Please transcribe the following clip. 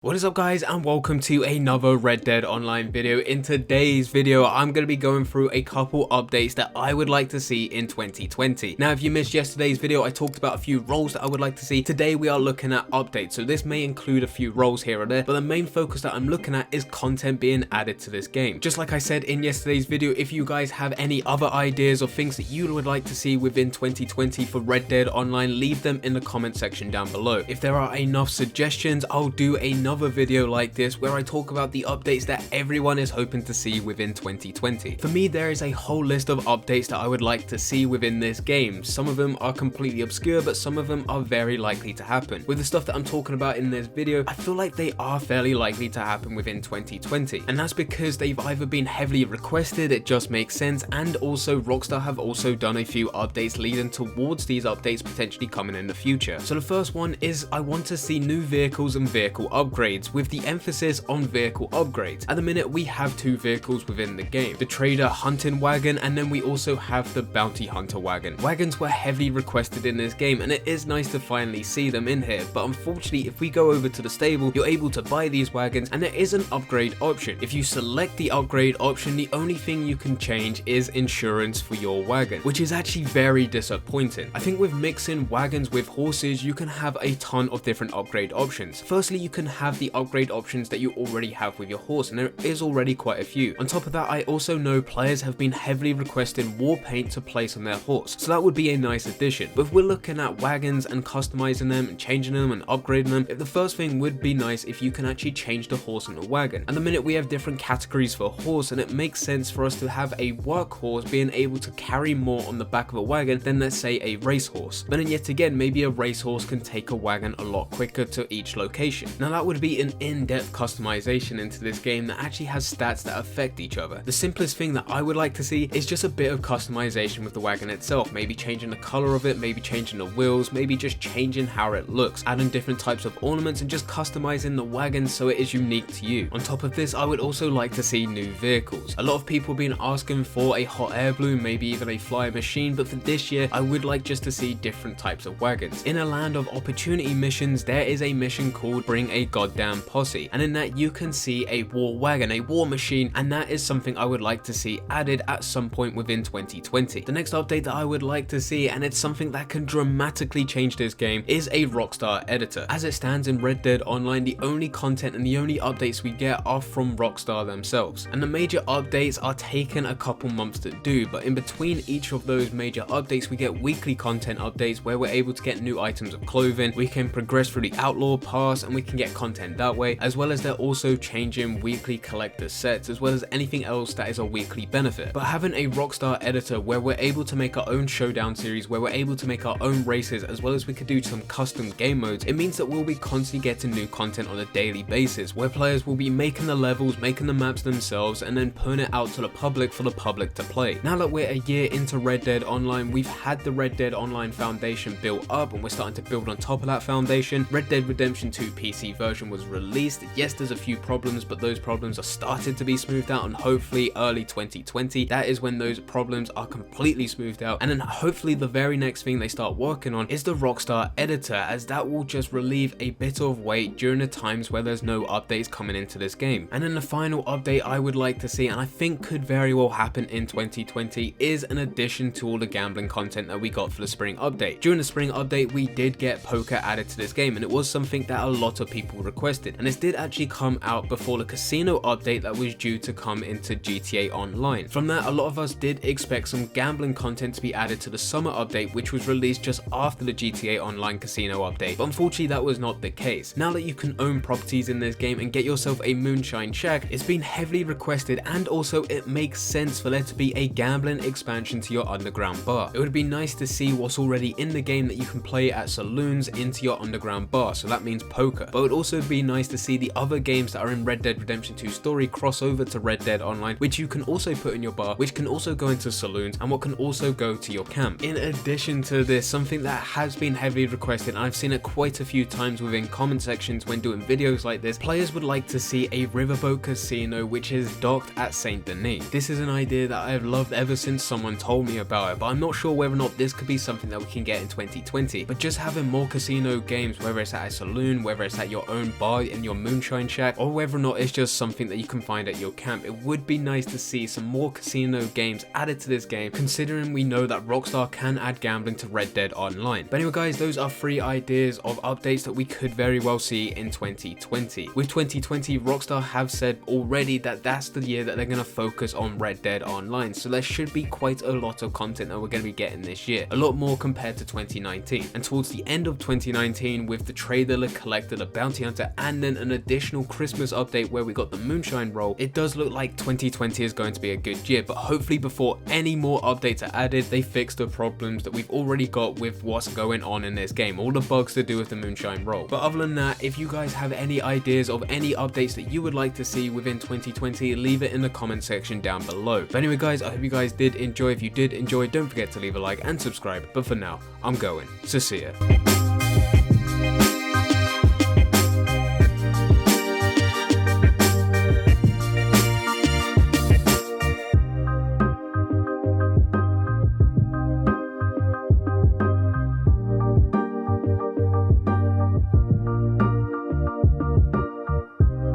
What is up guys, and welcome to another Red Dead Online video. In today's video I'm going to be going through a couple updates that I would like to see in 2020. Now if you missed yesterday's video, I talked about a few roles that I would like to see. Today we are looking at updates, so this may include a few roles here or there, but the main focus that I'm looking at is content being added to this game. Just like I said in yesterday's video, if you guys have any other ideas or things that you would like to see within 2020 for Red Dead Online, leave them in the comment section down below. If there are enough suggestions, I'll do another video like this where I talk about the updates that everyone is hoping to see within 2020. For me, there is a whole list of updates that I would like to see within this game. Some of them are completely obscure, but some of them are very likely to happen. With the stuff that I'm talking about in this video, I feel like they are fairly likely to happen within 2020, and that's because they've either been heavily requested, it just makes sense, and also Rockstar have also done a few updates leading towards these updates potentially coming in the future. So the first one is I want to see new vehicles and vehicle upgrades, with the emphasis on vehicle upgrades. At the minute we have two vehicles within the game, the trader hunting wagon, and then we also have the bounty hunter wagon. Wagons were heavily requested in this game, and it is nice to finally see them in here, but unfortunately if we go over to the stable, you're able to buy these wagons and there is an upgrade option. If you select the upgrade option, the only thing you can change is insurance for your wagon, which is actually very disappointing. I think with mixing wagons with horses, you can have a ton of different upgrade options. Firstly, you can have the upgrade options that you already have with your horse, and there is already quite a few. On top of that, I also know players have been heavily requesting war paint to place on their horse, so that would be a nice addition. But if we're looking at wagons and customizing them and changing them and upgrading them, the first thing would be nice if you can actually change the horse on the wagon. At the minute we have different categories for horse, and it makes sense for us to have a workhorse being able to carry more on the back of a wagon than, let's say, a racehorse. But then yet again, maybe a racehorse can take a wagon a lot quicker to each location. Now that would be an in-depth customization into this game that actually has stats that affect each other. The simplest thing that I would like to see is just a bit of customization with the wagon itself, maybe changing the color of it, maybe changing the wheels, maybe just changing how it looks, adding different types of ornaments and just customizing the wagon so it is unique to you. On top of this, I would also like to see new vehicles. A lot of people have been asking for a hot air balloon, maybe even a flying machine, but for this year I would like just to see different types of wagons. In a land of opportunity missions, there is a mission called Bring a Goddamn Posse, and in that you can see a war wagon, a war machine, and that is something I would like to see added at some point within 2020. The next update that I would like to see, and it's something that can dramatically change this game, is a Rockstar Editor. As it stands in Red Dead Online, the only content and the only updates we get are from Rockstar themselves, and the major updates are taking a couple months to do, but in between each of those major updates we get weekly content updates where we're able to get new items of clothing, we can progress through the outlaw pass and we can get content that way, as well as they're also changing weekly collector sets, as well as anything else that is a weekly benefit. But having a Rockstar Editor where we're able to make our own showdown series, where we're able to make our own races, as well as we could do some custom game modes, it means that we'll be constantly getting new content on a daily basis, where players will be making the levels, making the maps themselves, and then putting it out to the public for the public to play. Now that we're a year into Red Dead Online, we've had the Red Dead Online foundation built up, and we're starting to build on top of that foundation. Red Dead Redemption 2 PC version was released. Yes, there's a few problems, but those problems are starting to be smoothed out, and hopefully early 2020, that is when those problems are completely smoothed out. And then hopefully the very next thing they start working on is the Rockstar Editor, as that will just relieve a bit of weight during the times where there's no updates coming into this game. And then the final update I would like to see, and I think could very well happen in 2020, is an addition to all the gambling content that we got for the spring update. During the spring update we did get poker added to this game, and it was something that a lot of people requested, and this did actually come out before the casino update that was due to come into GTA Online. From that, a lot of us did expect some gambling content to be added to the summer update, which was released just after the GTA Online casino update, but unfortunately that was not the case. Now that you can own properties in this game and get yourself a moonshine shack, it's been heavily requested, and also it makes sense for there to be a gambling expansion to your underground bar. It would be nice to see what's already in the game that you can play at saloons into your underground bar, so that means poker. But it would also be nice to see the other games that are in Red Dead Redemption 2 story cross over to Red Dead Online, which you can also put in your bar, which can also go into saloons, and what can also go to your camp. In addition to this, something that has been heavily requested, and I've seen it quite a few times within comment sections when doing videos like this, players would like to see a riverboat casino which is docked at Saint Denis. This is an idea that I have loved ever since someone told me about it, but I'm not sure whether or not this could be something that we can get in 2020. But just having more casino games, whether it's at a saloon, whether it's at your own own bar in your moonshine shack, or whether or not it's just something that you can find at your camp. It would be nice to see some more casino games added to this game, considering we know that Rockstar can add gambling to Red Dead Online. But anyway guys, those are 3 ideas of updates that we could very well see in 2020. With 2020, Rockstar have said already that that's the year that they're going to focus on Red Dead Online, so there should be quite a lot of content that we're going to be getting this year, a lot more compared to 2019. And towards the end of 2019, with the trailer that collected the bounty hunter and then an additional Christmas update where we got the moonshine roll, it does look like 2020 is going to be a good year. But hopefully before any more updates are added, they fix the problems that we've already got with what's going on in this game, all the bugs to do with the moonshine roll. But other than that, if you guys have any ideas of any updates that you would like to see within 2020, leave it in the comment section down below. But anyway guys, I hope you guys did enjoy. If you did enjoy, don't forget to leave a like and subscribe. But for now, I'm going, so see ya.